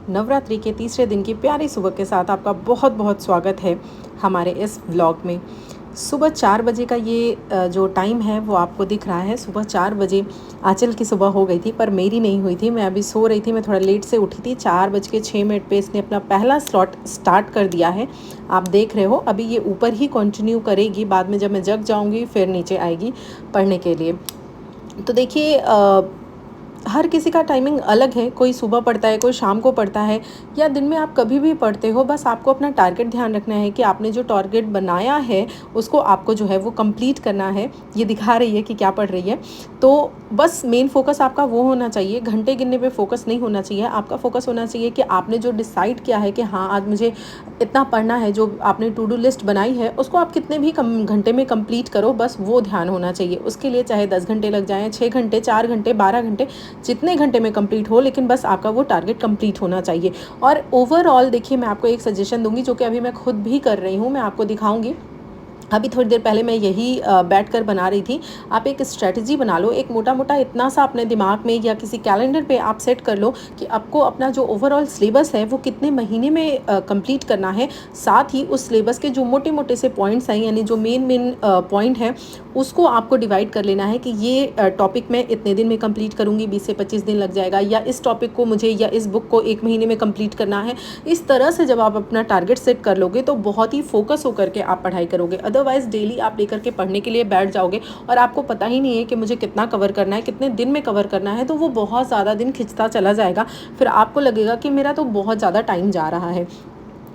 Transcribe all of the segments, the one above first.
नवरात्रि के तीसरे दिन की प्यारी सुबह के साथ आपका बहुत बहुत स्वागत है हमारे इस व्लॉग में। सुबह 4 बजे का ये जो टाइम है वो आपको दिख रहा है। सुबह 4 बजे आंचल की सुबह हो गई थी, पर मेरी नहीं हुई थी। मैं अभी सो रही थी, मैं थोड़ा लेट से उठी थी। 4:06 पे इसने अपना पहला स्लॉट स्टार्ट कर दिया है। आप देख रहे हो, अभी ये ऊपर ही कंटिन्यू करेगी। बाद में जब मैं जग जाऊँगी फिर नीचे आएगी पढ़ने के लिए। तो देखिए, हर किसी का टाइमिंग अलग है। कोई सुबह पढ़ता है, कोई शाम को पढ़ता है, या दिन में आप कभी भी पढ़ते हो। बस आपको अपना टारगेट ध्यान रखना है कि आपने जो टारगेट बनाया है उसको आपको जो है वो कंप्लीट करना है। ये दिखा रही है कि क्या पढ़ रही है, तो बस मेन फोकस आपका वो होना चाहिए। घंटे गिनने पे फोकस नहीं होना चाहिए। आपका फोकस होना चाहिए कि आपने जो डिसाइड किया है कि हाँ आज मुझे इतना पढ़ना है, जो आपने टू डू लिस्ट बनाई है उसको आप कितने भी कम घंटे में कंप्लीट करो, बस वो ध्यान होना चाहिए। उसके लिए चाहे 10 घंटे लग जाएँ, 6 घंटे, 4 घंटे, 12 घंटे, जितने घंटे में कंप्लीट हो, लेकिन बस आपका वो टारगेट कंप्लीट होना चाहिए। और ओवरऑल देखिए, मैं आपको एक सजेशन दूंगी जो कि अभी मैं खुद भी कर रही हूँ, मैं आपको दिखाऊंगी। अभी थोड़ी देर पहले मैं यही बैठकर बना रही थी। आप एक स्ट्रेटजी बना लो, एक मोटा मोटा इतना सा अपने दिमाग में या किसी कैलेंडर पे आप सेट कर लो कि आपको अपना जो ओवरऑल सिलेबस है वो कितने महीने में कंप्लीट करना है। साथ ही उस सिलेबस के जो मोटे मोटे से पॉइंट्स हैं, यानी जो मेन पॉइंट है, उसको आपको डिवाइड कर लेना है कि ये टॉपिक मैं इतने दिन में कंप्लीट करूँगी, 20 से 25 दिन लग जाएगा, या इस टॉपिक को मुझे या इस बुक को 1 महीने में कंप्लीट करना है। इस तरह से जब आप अपना टारगेट सेट कर लोगे तो बहुत ही फोकस होकर के आप पढ़ाई करोगे। अदरवाइज़ डेली आप लेकर के पढ़ने के लिए बैठ जाओगे और आपको पता ही नहीं है कि मुझे कितना कवर करना है, कितने दिन में कवर करना है, तो वो बहुत ज़्यादा दिन खिंचता चला जाएगा। फिर आपको लगेगा कि मेरा तो बहुत ज़्यादा टाइम जा रहा है।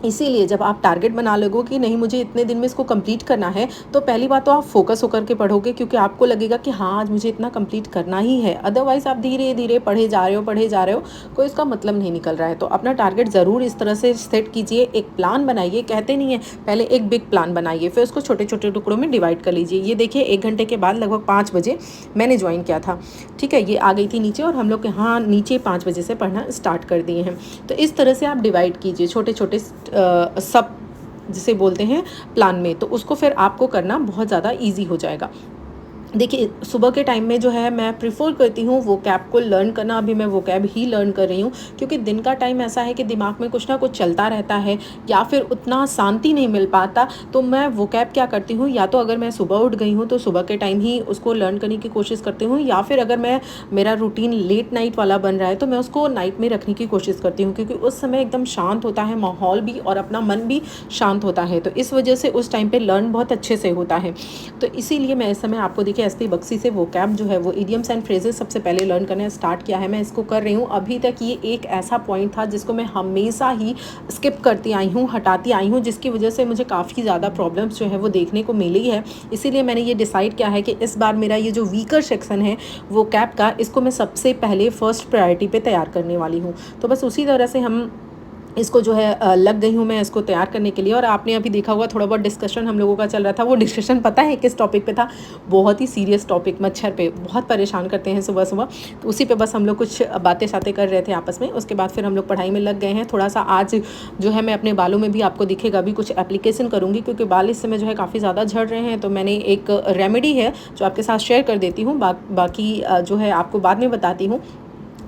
इसीलिए जब आप टारगेट बना लोगे कि नहीं मुझे इतने दिन में इसको कंप्लीट करना है, तो पहली बात तो आप फोकस होकर के पढ़ोगे, क्योंकि आपको लगेगा कि हाँ आज मुझे इतना कंप्लीट करना ही है। अदरवाइज़ आप धीरे धीरे पढ़े जा रहे हो, कोई इसका मतलब नहीं निकल रहा है। तो अपना टारगेट ज़रूर इस तरह से सेट कीजिए, एक प्लान बनाइए। कहते नहीं है, पहले एक बिग प्लान बनाइए, फिर उसको छोटे छोटे टुकड़ों में डिवाइड कर लीजिए। ये देखिए, 1 घंटे के बाद लगभग 5 बजे मैंने ज्वाइन किया था, ठीक है। ये आ गई थी नीचे और हम लोग यहाँ नीचे 5 बजे से पढ़ना स्टार्ट कर दिए हैं। तो इस तरह से आप डिवाइड कीजिए छोटे छोटे सब जिसे बोलते हैं प्लान में, तो उसको फिर आपको करना बहुत ज़्यादा ईजी हो जाएगा। देखिए, सुबह के टाइम में जो है मैं प्रिफर करती हूँ वोकैब को लर्न करना। अभी मैं वोकैब ही लर्न कर रही हूँ, क्योंकि दिन का टाइम ऐसा है कि दिमाग में कुछ ना कुछ चलता रहता है या फिर उतना शांति नहीं मिल पाता। तो मैं वोकैब क्या करती हूँ, या तो अगर मैं सुबह उठ गई हूँ तो सुबह के टाइम ही उसको लर्न करने की कोशिश करती हूँ, या फिर अगर मेरा रूटीन लेट नाइट वाला बन रहा है तो मैं उसको नाइट में रखने की कोशिश करती हूँ, क्योंकि उस समय एकदम शांत होता है माहौल भी और अपना मन भी शांत होता है। तो इस वजह से उस टाइम पर लर्न बहुत अच्छे से होता है। तो इसीलिए मैं इस समय आपको देखिए एसपी बख्शी से वोकैब जो है वो इडियम्स एंड फ्रेजेस सबसे पहले लर्न करना स्टार्ट किया है। मैं इसको कर रही हूँ। अभी तक ये एक ऐसा पॉइंट था जिसको मैं हमेशा ही स्किप करती आई हूँ, हटाती आई हूँ, जिसकी वजह से मुझे काफ़ी ज़्यादा प्रॉब्लम्स जो है वो देखने को मिली है। इसीलिए मैंने ये डिसाइड किया है कि इस बार मेरा ये जो वीकर सेक्शन है वोकैब का, इसको मैं सबसे पहले फर्स्ट प्रायोरिटी पे तैयार करने वाली हूँ। तो बस उसी तरह से हम इसको जो है लग गई हूँ मैं इसको तैयार करने के लिए। और आपने अभी देखा होगा थोड़ा बहुत डिस्कशन हम लोगों का चल रहा था। वो डिस्कशन पता है किस टॉपिक पे था? बहुत ही सीरियस टॉपिक, मच्छर पे। बहुत परेशान करते हैं सुबह सुबह, तो उसी पे बस हम लोग कुछ बातें शातें कर रहे थे आपस में। उसके बाद फिर हम लोग पढ़ाई में लग गए हैं। थोड़ा सा आज जो है मैं अपने बालों में भी आपको दिखेगा अभी कुछ एप्लीकेशन करूँगी, क्योंकि बाल इस समय जो है काफ़ी ज़्यादा झड़ रहे हैं। तो मैंने एक रेमेडी है जो आपके साथ शेयर कर देती हूँ, बाकी जो है आपको बाद में बताती हूँ।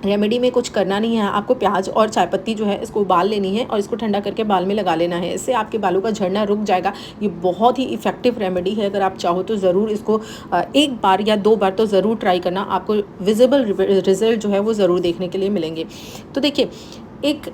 रेमेडी में कुछ करना नहीं है, आपको प्याज और चाय पत्ती जो है इसको उबाल लेनी है और इसको ठंडा करके बाल में लगा लेना है। इससे आपके बालों का झड़ना रुक जाएगा। ये बहुत ही इफ़ेक्टिव रेमेडी है। अगर आप चाहो तो ज़रूर इसको 1 बार या 2 बार तो ज़रूर ट्राई करना, आपको विजिबल रिजल्ट जो है वो ज़रूर देखने के लिए मिलेंगे। तो देखिए, एक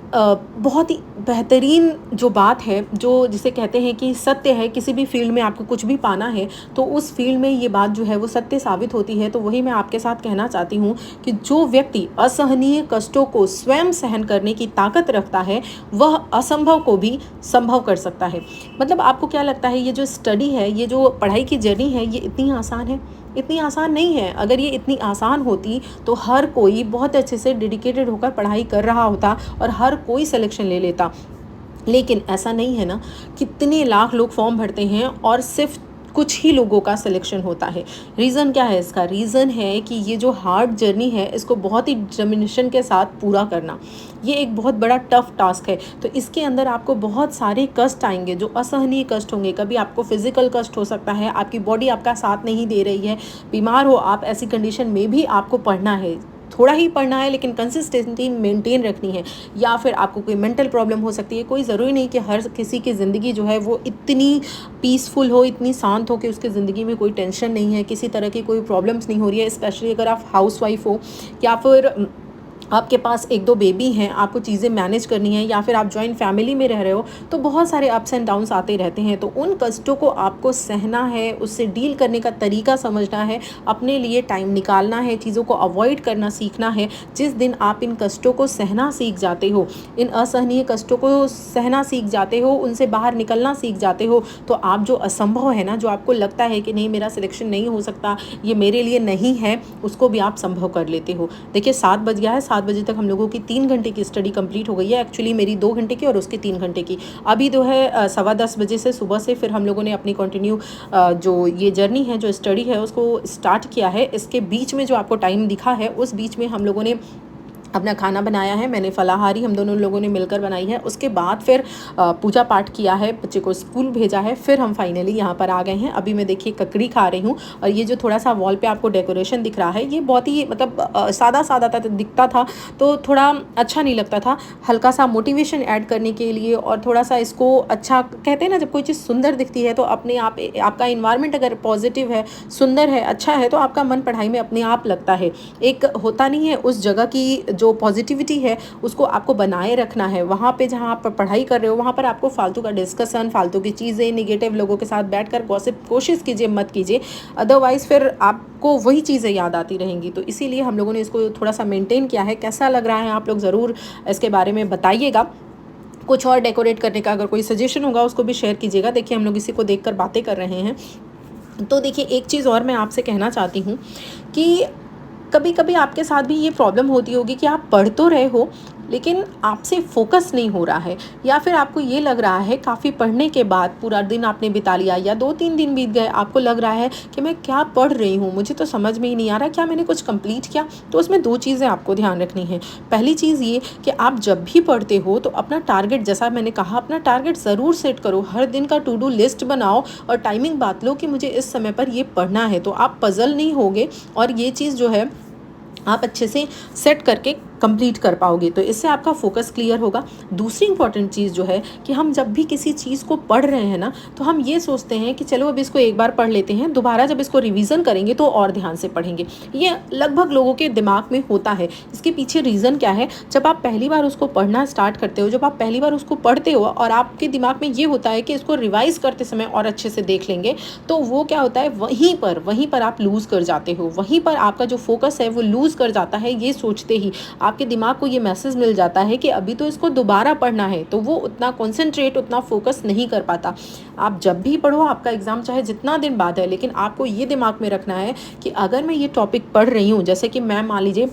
बहुत ही बेहतरीन जो बात है, जो जिसे कहते हैं कि सत्य है, किसी भी फील्ड में आपको कुछ भी पाना है तो उस फील्ड में ये बात जो है वो सत्य साबित होती है। तो वही मैं आपके साथ कहना चाहती हूँ कि जो व्यक्ति असहनीय कष्टों को स्वयं सहन करने की ताकत रखता है, वह असंभव को भी संभव कर सकता है। मतलब आपको क्या लगता है, ये जो स्टडी है, ये जो पढ़ाई की जर्नी है, ये इतनी आसान है? इतनी आसान नहीं है। अगर ये इतनी आसान होती तो हर कोई बहुत अच्छे से डेडिकेटेड होकर पढ़ाई कर रहा होता और हर कोई सिलेक्शन ले लेता। लेकिन ऐसा नहीं है ना। कितने लाख लोग फॉर्म भरते हैं और सिर्फ कुछ ही लोगों का सिलेक्शन होता है। रीज़न क्या है इसका? रीज़न है कि ये जो हार्ड जर्नी है इसको बहुत ही डिटर्मिनेशन के साथ पूरा करना, ये एक बहुत बड़ा टफ टास्क है। तो इसके अंदर आपको बहुत सारे कष्ट आएंगे, जो असहनीय कष्ट होंगे। कभी आपको फिजिकल कष्ट हो सकता है, आपकी बॉडी आपका साथ नहीं दे रही है, बीमार हो आप, ऐसी कंडीशन में भी आपको पढ़ना है। थोड़ा ही पढ़ना है लेकिन कंसिस्टेंसी मेंटेन रखनी है, या फिर आपको कोई मेंटल प्रॉब्लम हो सकती है। कोई ज़रूरी नहीं कि हर किसी की ज़िंदगी जो है वो इतनी पीसफुल हो, इतनी शांत हो कि उसकी ज़िंदगी में कोई टेंशन नहीं है, किसी तरह की कोई प्रॉब्लम्स नहीं हो रही है। स्पेशली अगर आप हाउसवाइफ हो या फिर आपके पास 1-2 बेबी हैं, आपको चीज़ें मैनेज करनी है, या फिर आप जॉइंट फैमिली में रह रहे हो, तो बहुत सारे अप्स एंड डाउन्स आते रहते हैं। तो उन कष्टों को आपको सहना है, उससे डील करने का तरीका समझना है, अपने लिए टाइम निकालना है, चीज़ों को अवॉइड करना सीखना है। जिस दिन आप इन कष्टों को सहना सीख जाते हो, इन असहनीय कष्टों को सहना सीख जाते हो, उनसे बाहर निकलना सीख जाते हो, तो आप जो असंभव है ना, जो आपको लगता है कि नहीं मेरा सिलेक्शन नहीं हो सकता, ये मेरे लिए नहीं है, उसको भी आप संभव कर लेते हो। देखिए 7 बज गया है, 7 बजे तक हम लोगों की 3 घंटे की स्टडी कंप्लीट हो गई है। एक्चुअली मेरी 2 घंटे की और उसकी 3 घंटे की। अभी जो है 10:15 बजे से सुबह से फिर हम लोगों ने अपनी कंटिन्यू जो ये जर्नी है, जो स्टडी है, उसको स्टार्ट किया है। इसके बीच में जो आपको टाइम दिखा है, उस बीच में हम लोगों ने अपना खाना बनाया है। मैंने फलाहारी हम दोनों लोगों ने मिलकर बनाई है। उसके बाद फिर पूजा पाठ किया है, बच्चे को स्कूल भेजा है, फिर हम फाइनली यहाँ पर आ गए हैं। अभी मैं देखिए ककड़ी खा रही हूँ, और ये जो थोड़ा सा वॉल पे आपको डेकोरेशन दिख रहा है, ये बहुत ही मतलब सादा सादा दिखता था, तो थोड़ा अच्छा नहीं लगता था। हल्का सा मोटिवेशन ऐड करने के लिए और थोड़ा सा इसको अच्छा, कहते हैं ना जब कोई चीज़ सुंदर दिखती है तो अपने आप आपका इन्वायरमेंट अगर पॉजिटिव है, सुंदर है, अच्छा है, तो आपका मन पढ़ाई में अपने आप लगता है। एक होता नहीं है उस जगह की जो पॉजिटिविटी है उसको आपको बनाए रखना है। वहाँ पे जहाँ आप पढ़ाई कर रहे हो, वहाँ पर आपको फालतू का डिस्कशन, फालतू की चीज़ें, निगेटिव लोगों के साथ बैठकर गॉसिप कोशिश कीजिए मत कीजिए, अदरवाइज़ फिर आपको वही चीज़ें याद आती रहेंगी। तो इसीलिए हम लोगों ने इसको थोड़ा सा मेंटेन किया है। कैसा लग रहा है आप लोग ज़रूर इसके बारे में बताइएगा। कुछ और डेकोरेट करने का अगर कोई सजेशन होगा उसको भी शेयर कीजिएगा। देखिए हम लोग इसी को देखकर बातें कर रहे हैं। तो देखिए एक चीज़ और मैं आपसे कहना चाहती हूँ कि कभी कभी आपके साथ भी ये प्रॉब्लम होती होगी कि आप पढ़ तो रहे हो लेकिन आपसे फोकस नहीं हो रहा है, या फिर आपको ये लग रहा है काफ़ी पढ़ने के बाद पूरा दिन आपने बिता लिया या 2-3 दिन बीत गए, आपको लग रहा है कि मैं क्या पढ़ रही हूँ, मुझे तो समझ में ही नहीं आ रहा, क्या मैंने कुछ कंप्लीट किया। तो उसमें 2 चीज़ें आपको ध्यान रखनी है। पहली चीज़ ये कि आप जब भी पढ़ते हो तो अपना टारगेट, जैसा मैंने कहा, अपना टारगेट ज़रूर सेट करो। हर दिन का टू डू लिस्ट बनाओ और टाइमिंग बात लो कि मुझे इस समय पर ये पढ़ना है, तो आप पजल नहीं होगे और ये चीज़ जो है आप अच्छे से सेट करके कंप्लीट कर पाओगे। तो इससे आपका फोकस क्लियर होगा। दूसरी इंपॉर्टेंट चीज़ जो है कि हम जब भी किसी चीज़ को पढ़ रहे हैं ना, तो हम ये सोचते हैं कि चलो अब इसको एक बार पढ़ लेते हैं, दोबारा जब इसको रिवीजन करेंगे तो और ध्यान से पढ़ेंगे। ये लगभग लोगों के दिमाग में होता है। इसके पीछे रीज़न क्या है? जब आप पहली बार उसको पढ़ना स्टार्ट करते हो, जब आप पहली बार उसको पढ़ते हो और आपके दिमाग में ये होता है कि इसको रिवाइज करते समय और अच्छे से देख लेंगे, तो वो क्या होता है, वहीं पर आप लूज़ कर जाते हो, वहीं पर आपका जो फोकस है वो लूज़ कर जाता है। ये सोचते ही आपके दिमाग को ये मैसेज मिल जाता है कि अभी तो इसको दोबारा पढ़ना है, तो वो उतना कॉन्सेंट्रेट, उतना फोकस नहीं कर पाता। आप जब भी पढ़ो, आपका एग्ज़ाम चाहे जितना दिन बाद है, लेकिन आपको ये दिमाग में रखना है कि अगर मैं ये टॉपिक पढ़ रही हूँ, जैसे कि मैं मान लीजिए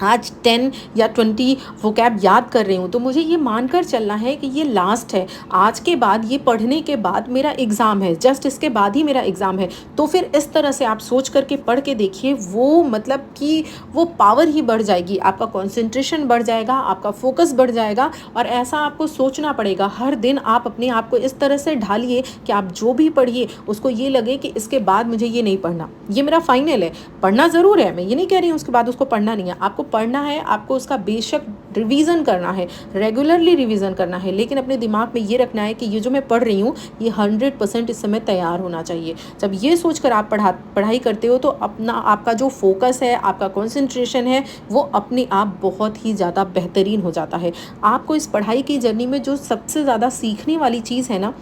आज 10 या 20 वोकैब याद कर रही हूँ, तो मुझे ये मानकर चलना है कि ये लास्ट है। आज के बाद, ये पढ़ने के बाद मेरा एग्ज़ाम है, जस्ट इसके बाद ही मेरा एग्ज़ाम है। तो फिर इस तरह से आप सोच करके पढ़ के देखिए, वो मतलब कि वो पावर ही बढ़ जाएगी, आपका कंसंट्रेशन बढ़ जाएगा, आपका फोकस बढ़ जाएगा। और ऐसा आपको सोचना पड़ेगा हर दिन। आप अपने आप को इस तरह से ढालिए कि आप जो भी पढ़िए उसको ये लगे कि इसके बाद मुझे ये नहीं पढ़ना, ये मेरा फाइनल है। पढ़ना ज़रूर है, मैं ये नहीं कह रही हूँ उसके बाद उसको पढ़ना नहीं है, आपको पढ़ना है, आपको उसका बेशक रिवीजन करना है, रेगुलरली रिवीजन करना है, लेकिन अपने दिमाग में ये रखना है कि ये जो मैं पढ़ रही हूँ ये 100% इस समय तैयार होना चाहिए। जब ये सोचकर आप पढ़ाई करते हो तो अपना आपका जो फोकस है, आपका कंसंट्रेशन है, वो अपने आप बहुत ही ज़्यादा बेहतरीन हो जाता है। आपको इस पढ़ाई की जर्नी में जो सबसे ज़्यादा सीखने वाली चीज़ है ना,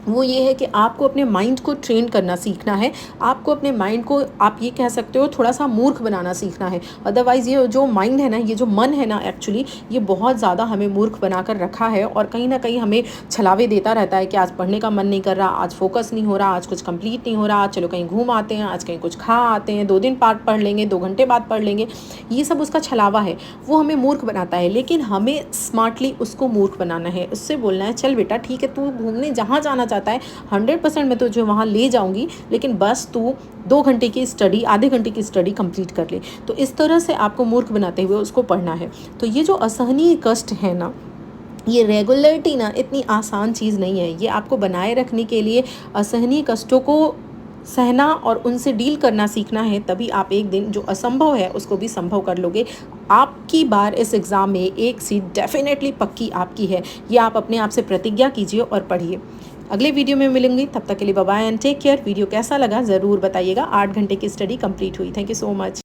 वो ये है कि आपको अपने माइंड को ट्रेन करना सीखना है। आपको अपने माइंड को, आप ये कह सकते हो, थोड़ा सा मूर्ख बनाना सीखना है। अदरवाइज़ ये जो माइंड है ना, ये जो मन है ना, एक्चुअली ये बहुत ज़्यादा हमें मूर्ख बनाकर रखा है और कहीं ना कहीं हमें छलावे देता रहता है कि आज पढ़ने का मन नहीं कर रहा, आज फोकस नहीं हो रहा, आज कुछ कंप्लीट नहीं हो रहा, आज चलो कहीं घूम आते हैं, आज कहीं कुछ खा आते हैं, 2 दिन बाद पढ़ लेंगे, 2 घंटे बाद पढ़ लेंगे। ये सब उसका छलावा है, वो हमें मूर्ख बनाता है। लेकिन हमें स्मार्टली उसको मूर्ख बनाना है। उससे बोलना है, चल बेटा ठीक है, तू घूमने जहाँ जाना चाहता है 100% मैं तुझे वहाँ ले जाऊँगी, लेकिन बस तू 2 घंटे की स्टडी, आधे घंटे की स्टडी कंप्लीट कर ले। तो इस तरह से आपको मूर्ख बनाते हुए उसको पढ़ना है। तो ये जो असहनीय कष्ट है ना, ये रेगुलरिटी ना इतनी आसान चीज़ नहीं है। ये आपको बनाए रखने के लिए असहनीय कष्टों को सहना और उनसे डील करना सीखना है, तभी आप एक दिन जो असंभव है उसको भी संभव कर लोगे। आपकी बार इस एग्ज़ाम में एक सीट डेफ़िनेटली पक्की आपकी है। ये आप अपने आप से प्रतिज्ञा कीजिए और पढ़िए। अगले वीडियो में मिलेंगे, तब तक के लिए bye bye and take care. Video कैसा लगा ज़रूर बताइएगा। 8 घंटे की स्टडी कंप्लीट हुई। Thank you so much.